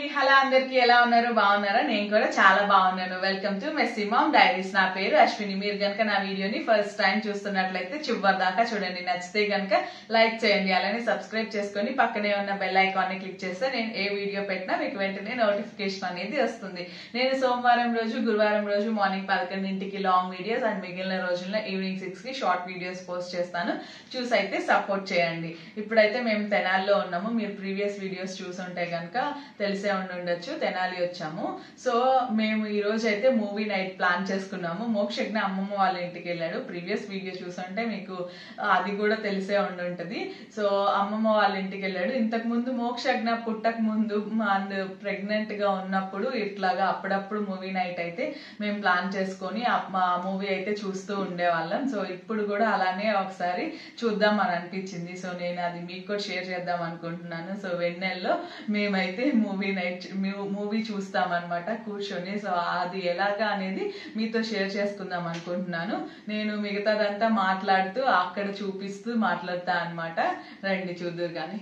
అండి హలో అందరికి ఎలా ఉన్నారు బాగున్నారా నేను కూడా చాలా బాగున్నాను welcome to messy mom diaries నా పేరు అశ్విని మీరు గనుక నా వీడియోని ఫస్ట్ టైం చూస్తున్నట్లయితే చివరి దాకా చూడండి నచ్చితే గనుక లైక్ చేయండి అలానే సబ్స్క్రైబ్ చేసుకొని పక్కనే ఉన్న బెల్ ఐకాన్ ని క్లిక్ చేస్తే నేను ఏ వీడియో పెట్టినా మీకు వెంటనే నోటిఫికేషన్ అనేది వస్తుంది నేను సోమవారం రోజు గురువారం రోజు మార్నింగ్ 11 లాంగ్ వీడియోస్ అండ్ మిగిలిన రోజుల్లో ఈవినింగ్ 6 కి షార్ట్ వీడియోస్ పోస్ట్ చేస్తాను చూసి అయితే సపోర్ట్ చేయండి ఇప్పుడైతే మేము తెనాల్లో ఉన్నాము మీరు ప్రీవియస్ వీడియోస్ చూసుంటే గనుక తెలిసే ఉండొచ్చు తెనాలి వచ్చాము సో మేము ఈ రోజు అయితే మూవీ నైట్ ప్లాన్ చేసుకున్నాము మోక్షజ్ఞ అమ్మమ్మ వాళ్ళ ఇంటికి వెళ్ళాడు ప్రీవియస్ వీడియో చూసుంటే మీకు అది కూడా తెలిసే ఉండుంటది సో అమ్మమ్మ వాళ్ళ ఇంటికి వెళ్ళాడు ఇంతకు ముందు మోక్షజ్ఞ పుట్టక ముందు ప్రెగ్నెంట్ గా ఉన్నప్పుడు ఇట్లాగా అప్పుడప్పుడు మూవీ నైట్ అయితే మేము ప్లాన్ చేసుకొని మా మూవీ అయితే చూస్తూ ఉండేవాళ్ళం సో ఇప్పుడు కూడా అలానే ఒకసారి చూద్దాం అని అనిపించింది సో నేను అది మీకు కూడా షేర్ చేద్దాం అనుకుంటున్నాను సో వెన్నెల్లో మేమైతే మూవీ చూస్తామన్నమాట కూర్చొని సో అది ఎలాగా అనేది మీతో షేర్ చేసుకుందాం అనుకుంటున్నాను నేను మిగతాదంతా మాట్లాడుతూ అక్కడ చూపిస్తూ మాట్లాడతా అన్నమాట రండి చూద్దురు కానీ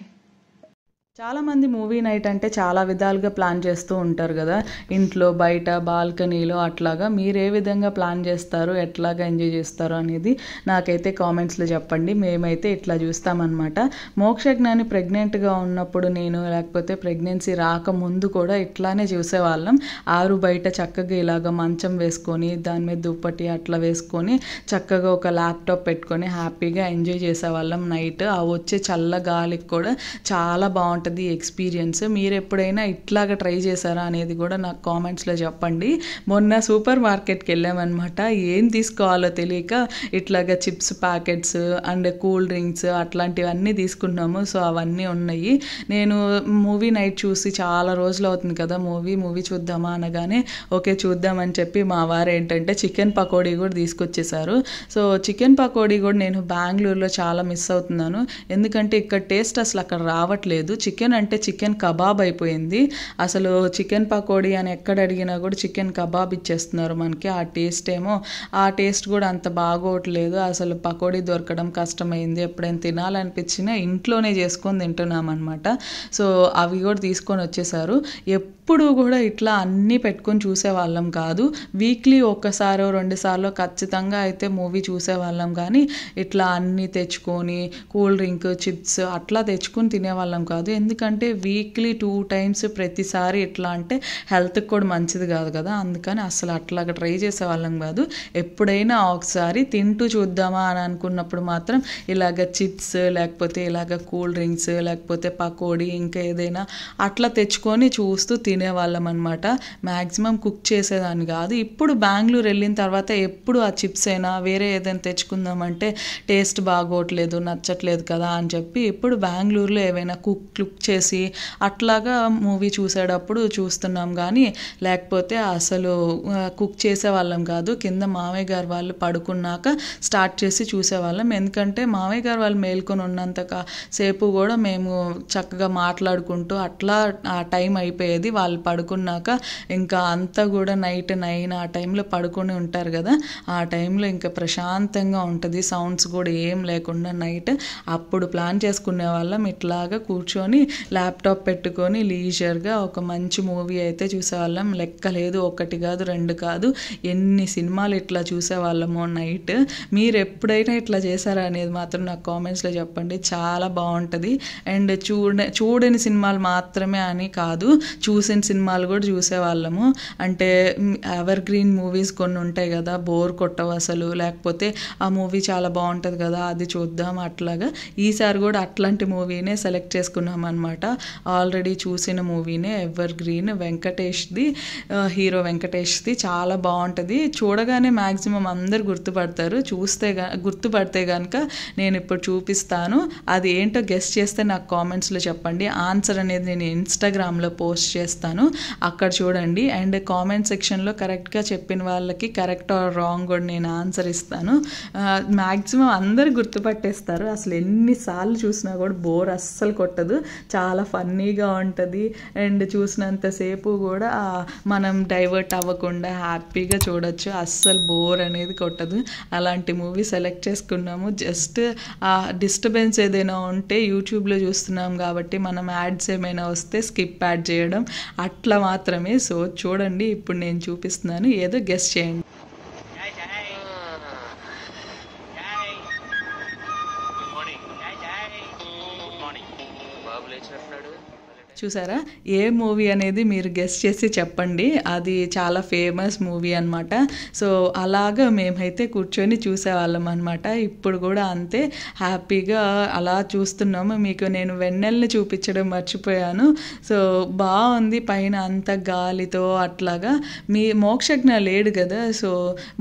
చాలామంది మూవీ నైట్ అంటే చాలా విధాలుగా ప్లాన్ చేస్తూ ఉంటారు కదా ఇంట్లో బయట బాల్కనీలో అట్లాగా మీరు ఏ విధంగా ప్లాన్ చేస్తారు ఎట్లాగా ఎంజాయ్ చేస్తారు అనేది నాకైతే కామెంట్స్లో చెప్పండి మేమైతే ఇట్లా చూస్తామన్నమాట మోక్షజ్ఞాని ప్రెగ్నెంట్గా ఉన్నప్పుడు నేను లేకపోతే ప్రెగ్నెన్సీ రాకముందు కూడా ఇట్లానే చూసేవాళ్ళం ఆరు బయట చక్కగా ఇలాగ మంచం వేసుకొని దాని మీద దుప్పటి అట్లా వేసుకొని చక్కగా ఒక ల్యాప్టాప్ పెట్టుకొని హ్యాపీగా ఎంజాయ్ చేసేవాళ్ళం నైట్ ఆ వచ్చే చల్ల గాలికి కూడా చాలా బాగుంటుంది ఎక్స్పీరియన్స్ మీరు ఎప్పుడైనా ఇట్లాగా ట్రై చేశారా అనేది కూడా నాకు కామెంట్స్లో చెప్పండి మొన్న సూపర్ మార్కెట్కి వెళ్ళామన్నమాట ఏం తీసుకోవాలో తెలియక ఇట్లాగా chips packets and cool drinks అట్లాంటివన్నీ తీసుకున్నాము సో అవన్నీ ఉన్నాయి నేను మూవీ నైట్ చూసి చాలా రోజులు అవుతుంది కదా మూవీ చూద్దామా అనగానే ఓకే చూద్దామని చెప్పి మా వారు ఏంటంటే చికెన్ పకోడీ కూడా తీసుకొచ్చేసారు సో చికెన్ పకోడీ కూడా నేను బెంగళూరులో చాలా మిస్ అవుతున్నాను ఎందుకంటే ఇక్కడ టేస్ట్ అసలు అక్కడ రావట్లేదు చికెన్ అంటే చికెన్ కబాబ్ అయిపోయింది అసలు చికెన్ పకోడీ అని ఎక్కడ అడిగినా కూడా చికెన్ కబాబ్ ఇచ్చేస్తున్నారు మనకి ఆ టేస్ట్ కూడా అంత బాగోట్లేదు అసలు పకోడీ దొరకడం కష్టమైంది ఎప్పుడైనా తినాలనిపించినా ఇంట్లోనే చేసుకొని తింటున్నాం అనమాట సో అవి కూడా తీసుకొని వచ్చేసారు ఎప్పుడు కూడా ఇట్లా అన్నీ పెట్టుకొని చూసేవాళ్ళం కాదు వీక్లీ ఒక్కసారో 2 సార్లు ఖచ్చితంగా అయితే మూవీ చూసేవాళ్ళం కానీ ఇట్లా అన్నీ తెచ్చుకొని కూల్ డ్రింక్ చిప్స్ అట్లా తెచ్చుకొని తినేవాళ్ళం కాదు ఎందుకంటే వీక్లీ 2 టైమ్స్ ప్రతిసారి ఎట్లా అంటే హెల్త్కి కూడా మంచిది కాదు కదా అందుకని అసలు అట్లాగా ట్రై చేసేవాళ్ళం కాదు ఎప్పుడైనా ఒకసారి తింటూ చూద్దామా అని అనుకున్నప్పుడు మాత్రం ఇలాగ చిప్స్ లేకపోతే ఇలాగ కూల్ డ్రింక్స్ లేకపోతే పకోడీ ఇంకా ఏదైనా అట్లా తెచ్చుకొని చూస్తూ తినేవాళ్ళం అనమాట మ్యాక్సిమం కుక్ చేసేదాన్ని కాదు ఇప్పుడు బెంగళూరు వెళ్ళిన తర్వాత ఎప్పుడు ఆ చిప్స్ అయినా వేరే ఏదైనా తెచ్చుకుందామంటే టేస్ట్ బాగోట్లేదు నచ్చట్లేదు కదా అని చెప్పి ఇప్పుడు బెంగళూరులో ఏవైనా కుక్ చేసి అట్లాగా మూవీ చూసేటప్పుడు చూస్తున్నాం కానీ లేకపోతే అసలు కుక్ చేసేవాళ్ళం కాదు కింద మామయ్య గారు వాళ్ళు పడుకున్నాక స్టార్ట్ చేసి చూసేవాళ్ళం ఎందుకంటే మామయ్య గారు వాళ్ళు మేల్కొని ఉన్నంత సేపు కూడా మేము చక్కగా మాట్లాడుకుంటూ అట్లా ఆ టైం అయిపోయేది వాళ్ళు పడుకున్నాక ఇంకా అంతా కూడా నైట్ 9 ఆ టైంలో పడుకొని ఉంటారు కదా ఆ టైంలో ఇంకా ప్రశాంతంగా ఉంటుంది సౌండ్స్ కూడా ఏం లేకుండా నైట్ అప్పుడు ప్లాన్ చేసుకునే వాళ్ళం ఇట్లాగా కూర్చొని ల్యాప్టాప్ పెట్టుకొని లీజర్గా ఒక మంచి మూవీ అయితే చూసేవాళ్ళం లెక్క లేదు 1 కాదు 2 కాదు ఎన్ని సినిమాలు ఇట్లా చూసేవాళ్ళమో నైట్ మీరు ఎప్పుడైనా ఇట్లా చేశారా అనేది మాత్రం నాకు కామెంట్స్లో చెప్పండి చాలా బాగుంటుంది అండ్ చూడని సినిమాలు మాత్రమే అని కాదు చూసిన సినిమాలు కూడా చూసేవాళ్ళము అంటే ఎవర్ గ్రీన్ మూవీస్ కొన్ని ఉంటాయి కదా బోర్ కొట్టవు అసలు లేకపోతే ఆ మూవీ చాలా బాగుంటుంది కదా అది చూద్దాం అట్లాగా ఈసారి కూడా అట్లాంటి మూవీనే సెలెక్ట్ చేసుకున్నాం అనమాట ఆల్రెడీ చూసిన మూవీనే ఎవర్ గ్రీన్ వెంకటేష్ది హీరో వెంకటేష్ది చాలా బాగుంటుంది చూడగానే మ్యాక్సిమం అందరు గుర్తుపడితే కనుక నేను ఇప్పుడు చూపిస్తాను అది ఏంటో గెస్ట్ చేస్తే నాకు కామెంట్స్లో చెప్పండి ఆన్సర్ అనేది నేను ఇన్స్టాగ్రామ్లో పోస్ట్ చేస్తాను అక్కడ చూడండి అండ్ కామెంట్ సెక్షన్లో కరెక్ట్గా చెప్పిన వాళ్ళకి కరెక్ట్ ఆర్ రాంగ్ కూడా నేను ఆన్సర్ ఇస్తాను మ్యాక్సిమం అందరు గుర్తుపట్టేస్తారు అసలు ఎన్నిసార్లు చూసినా కూడా బోర్ అస్సలు కొట్టదు చాలా ఫన్నీగా ఉంటుంది అండ్ చూసినంతసేపు కూడా మనం డైవర్ట్ అవ్వకుండా హ్యాపీగా చూడొచ్చు అస్సలు బోర్ అనేది కొట్టదు అలాంటి మూవీ సెలెక్ట్ చేసుకున్నాము జస్ట్ డిస్టర్బెన్స్ ఏదైనా ఉంటే యూట్యూబ్లో చూస్తున్నాం కాబట్టి మనం యాడ్స్ ఏమైనా వస్తే స్కిప్ యాడ్ చేయడం అట్లా మాత్రమే. సో చూడండి, ఇప్పుడు నేను చూపిస్తున్నాను, ఏదో గెస్ చేయండి. చూసారా, ఏ మూవీ అనేది మీరు గెస్ చేసి చెప్పండి. అది చాలా ఫేమస్ మూవీ అనమాట. సో అలాగా మేమైతే కూర్చొని చూసేవాళ్ళం అనమాట. ఇప్పుడు కూడా అంతే హ్యాపీగా అలా చూస్తున్నాము. మీకు నేను వెన్నెల్ని చూపించడం మర్చిపోయాను. సో బాగుంది, పైన అంత గాలితో అట్లాగా. మీ మోక్షజ్ఞ లేడు కదా, సో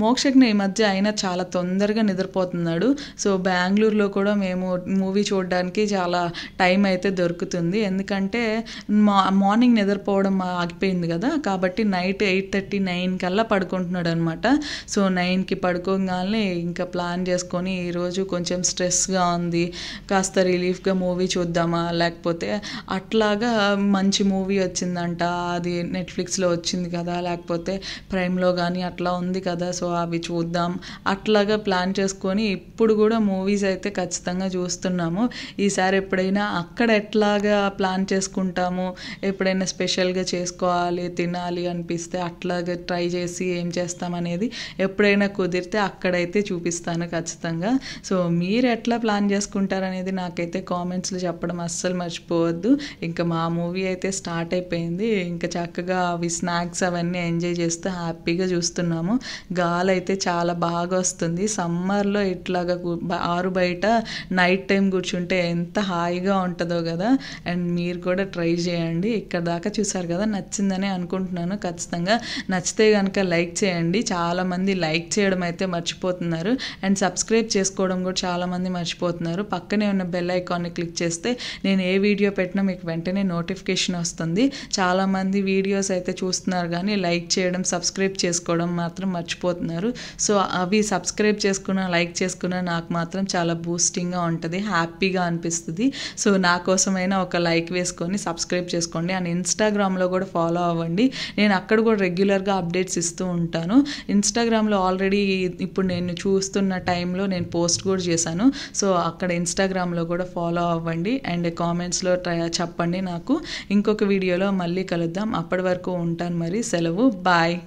మోక్షజ్ఞ ఈ మధ్య అయినా చాలా తొందరగా నిద్రపోతున్నాడు. సో బెంగళూరులో కూడా మేము మూవీ చూడడానికి చాలా టైం అయితే దొరుకుతుంది. ఎందుకంటే మార్నింగ్ నిద్రపోవడం ఆగిపోయింది కదా, కాబట్టి నైట్ 8:30, 9 కల్లా పడుకుంటున్నాడు అనమాట. సో 9కి పడుకోగానే ఇంకా ప్లాన్ చేసుకొని ఈరోజు కొంచెం స్ట్రెస్గా ఉంది, కాస్త రిలీఫ్గా మూవీ చూద్దామా, లేకపోతే అట్లాగా మంచి మూవీ వచ్చిందంట, అది నెట్ఫ్లిక్స్లో వచ్చింది కదా, లేకపోతే ప్రైమ్లో కానీ అట్లా ఉంది కదా, సో అవి చూద్దాం అట్లాగా ప్లాన్ చేసుకొని ఇప్పుడు కూడా మూవీస్ అయితే ఖచ్చితంగా చూస్తున్నాము. ఈసారి ఎప్పుడైనా అక్కడ ఎట్లాగా ప్లాన్ చేసుకుంటాము, ఎప్పుడైనా స్పెషల్గా చేసుకోవాలి తినాలి అనిపిస్తే అట్లాగా ట్రై చేసి ఏం చేస్తామనేది ఎప్పుడైనా కుదిరితే అక్కడైతే చూపిస్తాను ఖచ్చితంగా. సో మీరు ఎట్లా ప్లాన్ చేసుకుంటారనేది నాకైతే కామెంట్స్లో చెప్పడం అస్సలు మర్చిపోవద్దు. ఇంకా మా మూవీ అయితే స్టార్ట్ అయిపోయింది. ఇంకా చక్కగా అవి స్నాక్స్ అవన్నీ ఎంజాయ్ చేస్తూ హ్యాపీగా చూస్తున్నాము. గాలి అయితే చాలా బాగా వస్తుంది. సమ్మర్లో ఇట్లాగా ఆరు బయట నైట్ టైం కూర్చుంటే ఎంత హాయిగా ఉంటుందో కదా. అండ్ మీరు కూడా ట్రై చేయండి. ఇక్కడ దాకా చూసారు కదా, నచ్చిందని అనుకుంటున్నాను. ఖచ్చితంగా నచ్చితే కనుక లైక్ చేయండి. చాలామంది లైక్ చేయడం అయితే మర్చిపోతున్నారు, అండ్ సబ్స్క్రైబ్ చేసుకోవడం కూడా చాలామంది మర్చిపోతున్నారు. పక్కనే ఉన్న బెల్ ఐకాన్ని క్లిక్ చేస్తే నేను ఏ వీడియో పెట్టినా మీకు వెంటనే నోటిఫికేషన్ వస్తుంది. చాలామంది వీడియోస్ అయితే చూస్తున్నారు కానీ లైక్ చేయడం సబ్స్క్రైబ్ చేసుకోవడం మాత్రం మర్చిపోతున్నారు. సో అవి సబ్స్క్రైబ్ చేసుకున్న లైక్ చేసుకున్న నాకు మాత్రం చాలా బూస్టింగ్గా ఉంటుంది, హ్యాపీగా అనిపిస్తుంది. సో నా కోసమైనా ఒక లైక్ వేసుకొని సబ్స్క్రైబ్ చేసుకోండి. అండ్ ఇన్స్టాగ్రామ్లో కూడా ఫాలో అవ్వండి. నేను అక్కడ కూడా రెగ్యులర్గా అప్డేట్స్ ఇస్తూ ఉంటాను. ఇన్స్టాగ్రామ్లో ఆల్రెడీ ఇప్పుడు నేను చూస్తున్న టైంలో నేను పోస్ట్ కూడా చేశాను. సో అక్కడ ఇన్స్టాగ్రామ్లో కూడా ఫాలో అవ్వండి. అండ్ కామెంట్స్లో చెప్పండి నాకు. ఇంకొక వీడియోలో మళ్ళీ కలుద్దాం. అప్పటి వరకు ఉంటాను మరి. సెలవు. బాయ్.